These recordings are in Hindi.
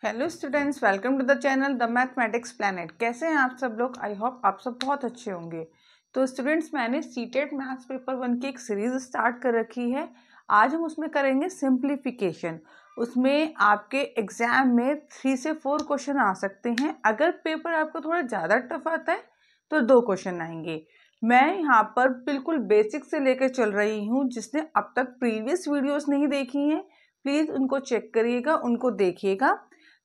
Hello students, welcome to the channel the mathematics planet. कैसे हैं आप सब लोग? आई होप आप सब बहुत अच्छे होंगे। तो स्टूडेंट्स, मैंने सीटेट मैथ्स पेपर 1 की एक सीरीज स्टार्ट कर रखी है। आज हम उसमें करेंगे सिंप्लीफिकेशन। उसमें आपके एग्जाम में 3 से 4 क्वेश्चन आ सकते हैं। अगर पेपर आपको थोड़ा ज़्यादा टफ आता है तो 2 क्वेश्चन आएंगे। मैं यहाँ पर बिल्कुल बेसिक से लेकर चल रही हूँ। जिसने अब तक प्रीवियस वीडियोस नहीं देखी हैं, प्लीज़ उनको चेक करिएगा, उनको देखिएगा।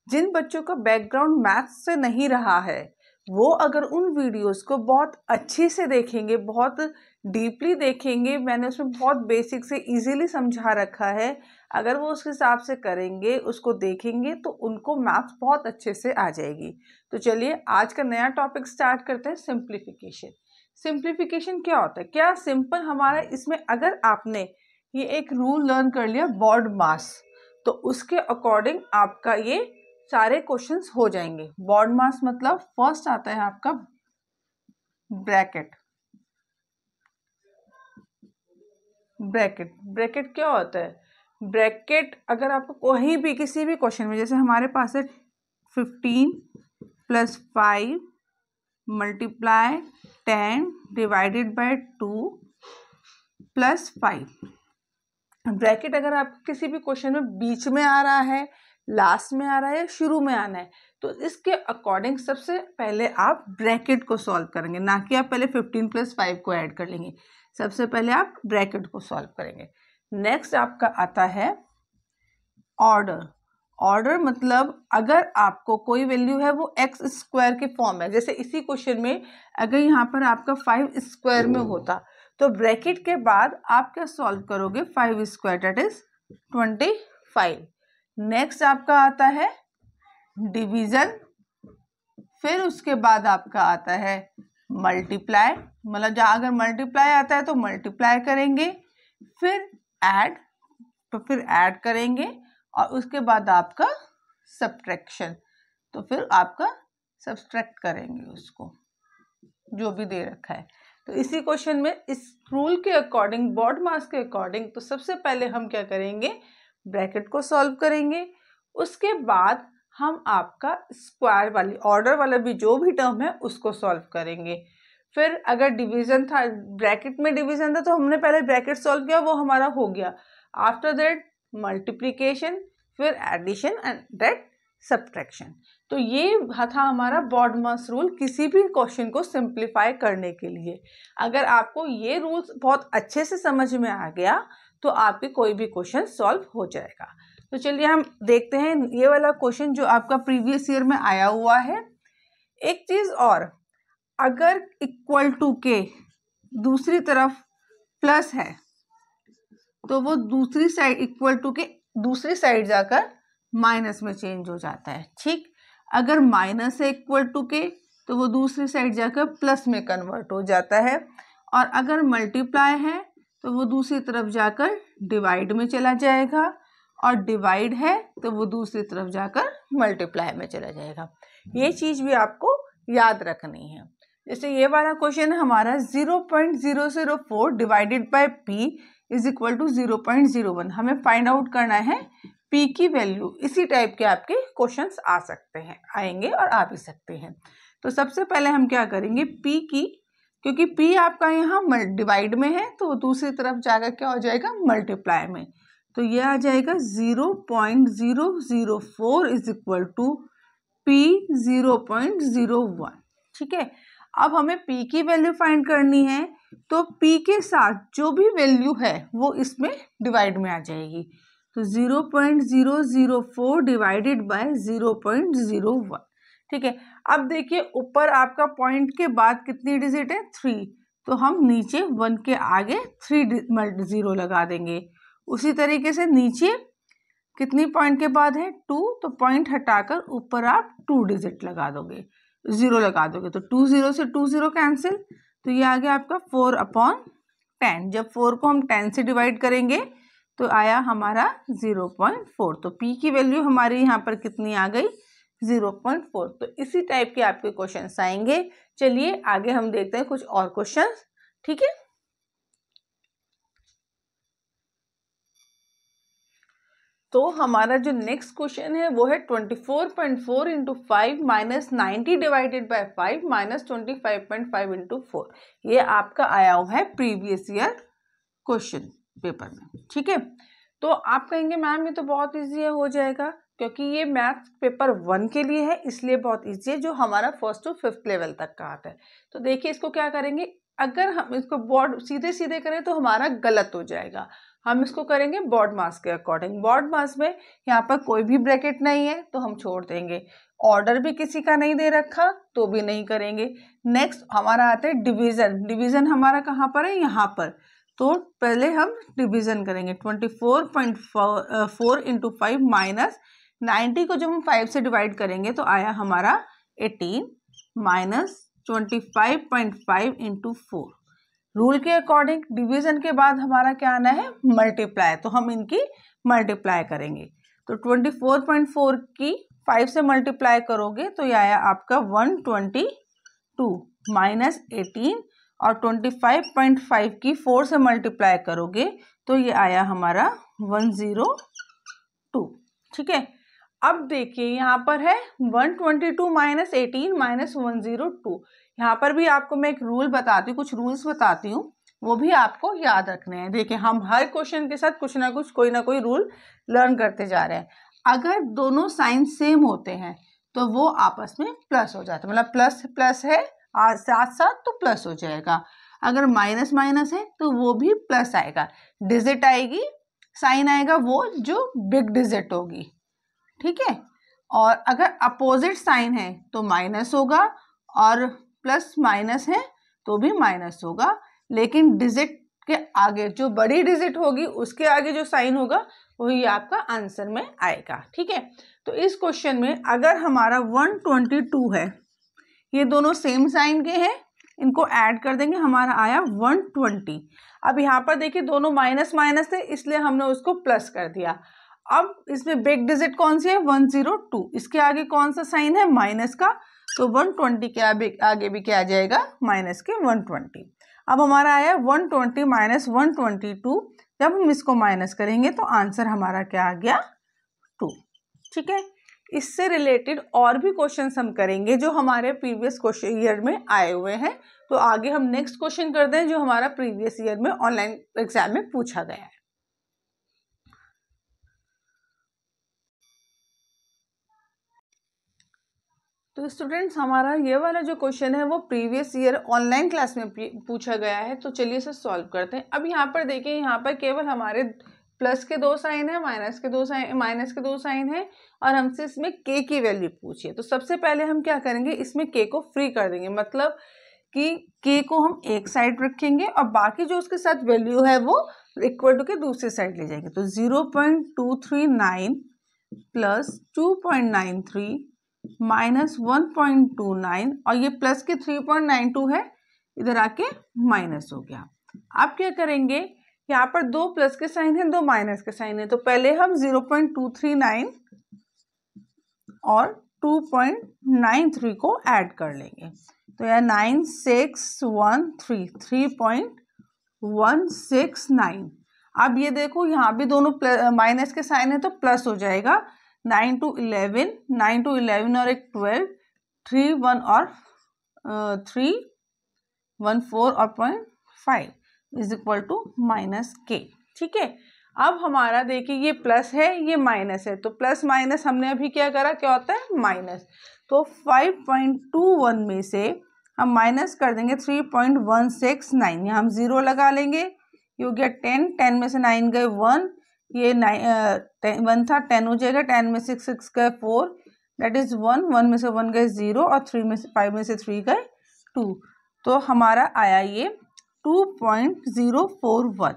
जिन बच्चों का बैकग्राउंड मैथ्स से नहीं रहा है, वो अगर उन वीडियोस को बहुत अच्छी से देखेंगे, बहुत डीपली देखेंगे, मैंने उसमें बहुत बेसिक से इजीली समझा रखा है, अगर वो उस हिसाब से करेंगे, उसको देखेंगे, तो उनको मैथ्स बहुत अच्छे से आ जाएगी। तो चलिए आज का नया टॉपिक स्टार्ट करते हैं, सिंप्लीफिकेशन। सिंप्लीफिकेशन क्या होता है? क्या सिंपल हमारा इसमें, अगर आपने ये एक रूल लर्न कर लिया बॉड मास, तो उसके अकॉर्डिंग आपका ये सारे क्वेश्चंस हो जाएंगे। बॉड मास मतलब फर्स्ट आता है आपका ब्रैकेट। ब्रैकेट क्या होता है? ब्रैकेट अगर आपको कहीं भी किसी भी क्वेश्चन में, जैसे हमारे पास है 15 + 5 × 10 डिवाइडेड बाय 2 + 5। ब्रैकेट अगर आपको किसी भी क्वेश्चन में बीच में आ रहा है, लास्ट में आ रहा है या शुरू में आना है, तो इसके अकॉर्डिंग सबसे पहले आप ब्रैकेट को सॉल्व करेंगे, ना कि आप पहले 15 + 5 को ऐड कर लेंगे। सबसे पहले आप ब्रैकेट को सॉल्व करेंगे। नेक्स्ट आपका आता है ऑर्डर। ऑर्डर मतलब अगर आपको कोई वैल्यू है वो x² के फॉर्म है, जैसे इसी क्वेश्चन में अगर यहाँ पर आपका 5² में होता, तो ब्रैकेट के बाद आप क्या सॉल्व करोगे? 5² दैट इज 25। नेक्स्ट आपका आता है डिवीजन, फिर उसके बाद आपका आता है मल्टीप्लाई, मतलब जहाँ अगर मल्टीप्लाई आता है तो मल्टीप्लाई करेंगे, फिर ऐड, तो फिर ऐड करेंगे, और उसके बाद आपका सब्ट्रैक्शन, तो फिर आपका सब्ट्रैक्ट करेंगे उसको जो भी दे रखा है। तो इसी क्वेश्चन में इस रूल के अकॉर्डिंग, बॉड मास के अकॉर्डिंग, तो सबसे पहले हम क्या करेंगे? ब्रैकेट को सॉल्व करेंगे। उसके बाद हम आपका स्क्वायर वाली, ऑर्डर वाला भी जो भी टर्म है उसको सॉल्व करेंगे। फिर अगर डिवीजन था, ब्रैकेट में डिवीजन था, तो हमने पहले ब्रैकेट सॉल्व किया, वो हमारा हो गया। आफ्टर दैट मल्टीप्लिकेशन, फिर एडिशन एंड दैट सब्ट्रैक्शन। तो ये था हमारा बॉड मास रूल किसी भी क्वेश्चन को सिंप्लीफाई करने के लिए। अगर आपको ये रूल्स बहुत अच्छे से समझ में आ गया तो आपके कोई भी क्वेश्चन सॉल्व हो जाएगा। तो चलिए हम देखते हैं ये वाला क्वेश्चन जो आपका प्रीवियस ईयर में आया हुआ है। एक चीज और, अगर इक्वल टू के दूसरी तरफ प्लस है, तो वो दूसरी साइड, इक्वल टू के दूसरी साइड जाकर माइनस में चेंज हो जाता है। ठीक, अगर माइनस है इक्वल टू के, तो वो दूसरी साइड जाकर प्लस में कन्वर्ट हो जाता है, और अगर मल्टीप्लाई है तो वो दूसरी तरफ जाकर डिवाइड में चला जाएगा, और डिवाइड है तो वो दूसरी तरफ जाकर मल्टीप्लाई में चला जाएगा। ये चीज भी आपको याद रखनी है। जैसे ये वाला क्वेश्चन है हमारा 0.004 divided by p is equal to 0.01। हमें फाइंड आउट करना है p की वैल्यू। इसी टाइप के आपके क्वेश्चंस आ सकते हैं, आएंगे और आ भी सकते हैं। तो सबसे पहले हम क्या करेंगे, p की, क्योंकि p आपका यहाँ डिवाइड में है, तो दूसरी तरफ जाकर क्या हो जाएगा? मल्टीप्लाई में। तो ये आ जाएगा 0.004 इज इक्वल टू p 0.01। ठीक है, अब हमें p की वैल्यू फाइंड करनी है, तो p के साथ जो भी वैल्यू है वो इसमें डिवाइड में आ जाएगी। तो 0.004 डिवाइडेड बाय 0.01। ठीक है, अब देखिए ऊपर आपका पॉइंट के बाद कितनी डिजिट है? 3, तो हम नीचे 1 के आगे 3 0 लगा देंगे। उसी तरीके से नीचे कितनी पॉइंट के बाद है? 2, तो पॉइंट हटाकर ऊपर आप 2 डिजिट लगा दोगे, 0 लगा दोगे, तो 2 0 से 2 0 कैंसिल, तो ये आ गया आपका 4/10। जब 4 को हम 10 से डिवाइड करेंगे तो आया हमारा 0.4। तो p की वैल्यू हमारी यहाँ पर कितनी आ गई? 0.4। तो इसी टाइप के आपके क्वेश्चंस आएंगे। चलिए आगे हम देखते हैं कुछ और क्वेश्चंस। ठीक है, तो हमारा जो नेक्स्ट क्वेश्चन है वो है 24.4 into 5 minus 90 divided by 5 minus 25.5 into 4। ये आपका आया हुआ है प्रीवियस ईयर क्वेश्चन पेपर में। ठीक है, तो आप कहेंगे मैम ये तो बहुत ईजी हो जाएगा, क्योंकि ये मैथ्स पेपर 1 के लिए है, इसलिए बहुत ईजी है, जो हमारा 1st to 5th लेवल तक का आता है। तो देखिए इसको क्या करेंगे, अगर हम इसको बोर्ड सीधे सीधे करें तो हमारा गलत हो जाएगा। हम इसको करेंगे बोर्ड मास के अकॉर्डिंग। बोर्ड मास में यहाँ पर कोई भी ब्रैकेट नहीं है तो हम छोड़ देंगे, ऑर्डर भी किसी का नहीं दे रखा तो भी नहीं करेंगे। नेक्स्ट हमारा आता है डिवीजन। डिवीजन हमारा कहाँ पर है, यहाँ पर। तो पहले हम डिवीजन करेंगे। 24.4 इंटू 5 माइनस 90 को जब हम 5 से डिवाइड करेंगे तो आया हमारा 18 माइनस 25.5 इंटू 4। रूल के अकॉर्डिंग डिवीजन के बाद हमारा क्या आना है, मल्टीप्लाई, तो हम इनकी मल्टीप्लाई करेंगे। तो 24.4 की 5 से मल्टीप्लाई करोगे तो ये आया आपका 122 माइनस 18, और 25.5 की 4 से मल्टीप्लाई करोगे तो ये आया हमारा 102। ठीक है, अब देखिए यहाँ पर है 122 माइनस 18 माइनस 102। यहाँ पर भी आपको मैं एक रूल बताती हूँ, कुछ रूल्स बताती हूँ, वो भी आपको याद रखने हैं। देखिए हम हर क्वेश्चन के साथ कुछ ना कुछ कोई ना कोई रूल लर्न करते जा रहे हैं। अगर दोनों साइन सेम होते हैं तो वो आपस में प्लस हो जाता है, मतलब प्लस प्लस है साथ साथ तो प्लस हो जाएगा। अगर माइनस माइनस है तो वो भी प्लस आएगा। डिजिट आएगी, साइन आएगा वो जो बिग डिजिट होगी। ठीक है, और अगर अपोजिट साइन है तो माइनस होगा, और प्लस माइनस है तो भी माइनस होगा, लेकिन डिजिट के आगे जो बड़ी डिजिट होगी उसके आगे जो साइन होगा वही आपका आंसर में आएगा। ठीक है, तो इस क्वेश्चन में अगर हमारा 122 है, ये दोनों सेम साइन के हैं, इनको ऐड कर देंगे, हमारा आया 120। अब यहाँ पर देखिए दोनों माइनस माइनस थे इसलिए हमने उसको प्लस कर दिया। अब इसमें बिग डिजिट कौन सी है, 102, इसके आगे कौन सा साइन है, माइनस का, तो 120 के आगे भी क्या आ जाएगा, माइनस के 120। अब हमारा आया 120 माइनस 122, जब हम इसको माइनस करेंगे तो आंसर हमारा क्या आ गया, 2। ठीक है, इससे रिलेटेड और भी क्वेश्चंस हम करेंगे जो हमारे प्रीवियस क्वेश्चन ईयर में आए हुए हैं। तो आगे हम नेक्स्ट क्वेश्चन करते हैं जो हमारा प्रीवियस ईयर में ऑनलाइन एग्जाम में पूछा गया है। तो स्टूडेंट्स हमारा ये वाला जो क्वेश्चन है वो प्रीवियस ईयर ऑनलाइन क्लास में पूछा गया है, तो चलिए इसे सॉल्व करते हैं। अब यहाँ पर देखिए, यहाँ पर केवल हमारे प्लस के 2 साइन है, माइनस के 2 साइन है, और हमसे इसमें के की वैल्यू पूछी है। तो सबसे पहले हम क्या करेंगे, इसमें के को फ्री कर देंगे, मतलब कि के को हम एक साइड रखेंगे और बाकी जो उसके साथ वैल्यू है वो इक्वल टू के दूसरी साइड ले जाएंगे। तो 0.239 प्लस 2.93 माइनस 1.29, और ये प्लस के 3.92 है, इधर आके माइनस हो गया। अब क्या करेंगे, यहाँ पर 2 प्लस के साइन है, 2 माइनस के साइन है, तो पहले हम 0.239 और 2.93 को ऐड कर लेंगे। तो यह 9613 3.169। अब ये देखो यहाँ भी दोनों माइनस के साइन है तो प्लस हो जाएगा। 9 to 11 और एक 12, 3 1 और 3 1 4 और 0.5 इज इक्वल टू माइनस के। ठीक है, अब हमारा देखिए ये प्लस है ये माइनस है, तो प्लस माइनस हमने अभी क्या करा, क्या होता है, माइनस। तो 5.21 में से हम माइनस कर देंगे 3.169, यहाँ हम 0 लगा लेंगे, ये हो गया 10, 10 में से 9 गए 1, ये 1 था, 10 हो जाएगा, 10 में से 6 गए 4, दैट इज 1, 1 में से 1 गए 0, और 5 में से 3 गए 2, तो हमारा आया ये 2.041।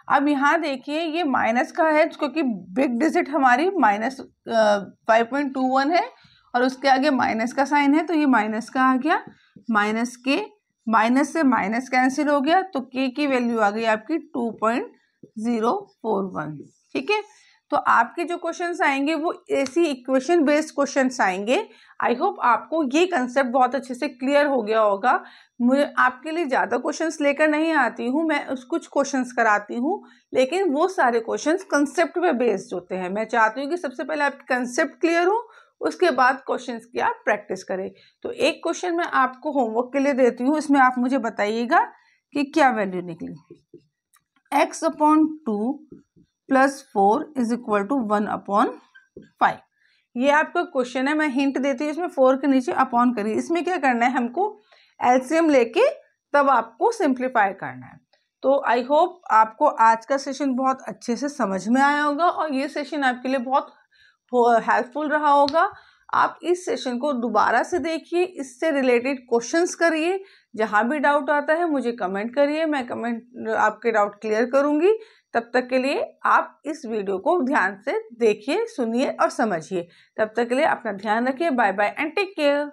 अब यहाँ देखिए ये माइनस का है क्योंकि बिग डिजिट हमारी माइनस 5.21 है और उसके आगे माइनस का साइन है, तो ये माइनस का आ गया, माइनस के, माइनस से माइनस कैंसिल हो गया, तो के की वैल्यू आ गई आपकी 2.041। ठीक है, तो आपके जो क्वेश्चंस आएंगे वो ऐसी इक्वेशन बेस्ड क्वेश्चंस आएंगे। आई होप आपको ये कंसेप्ट बहुत अच्छे से क्लियर हो गया होगा। मुझे आपके लिए ज़्यादा क्वेश्चंस लेकर नहीं आती हूँ, मैं कुछ क्वेश्चंस कराती हूँ, लेकिन वो सारे क्वेश्चंस कंसेप्ट पे बेस्ड होते हैं। मैं चाहती हूँ कि सबसे पहले आपके कंसेप्ट क्लियर हो, उसके बाद क्वेश्चंस की आप प्रैक्टिस करें। तो एक क्वेश्चन मैं आपको होमवर्क के लिए देती हूँ, इसमें आप मुझे बताइएगा कि क्या वैल्यू निकली। x/2 + 4 = 1/5। ये आपका क्वेश्चन है, मैं हिंट देती हूँ, इसमें 4 के नीचे अपॉन करिए। इसमें क्या करना है, हमको एलसीएम लेके तब आपको सिंप्लीफाई करना है। तो आई होप आपको आज का सेशन बहुत अच्छे से समझ में आया होगा और ये सेशन आपके लिए बहुत हेल्पफुल रहा होगा। आप इस सेशन को दोबारा से देखिए, इससे रिलेटेड क्वेश्चंस करिए। जहां भी डाउट आता है मुझे कमेंट करिए, मैं आपके डाउट क्लियर करूंगी। तब तक के लिए आप इस वीडियो को ध्यान से देखिए, सुनिए और समझिए। तब तक के लिए अपना ध्यान रखिए। Bye bye and take care.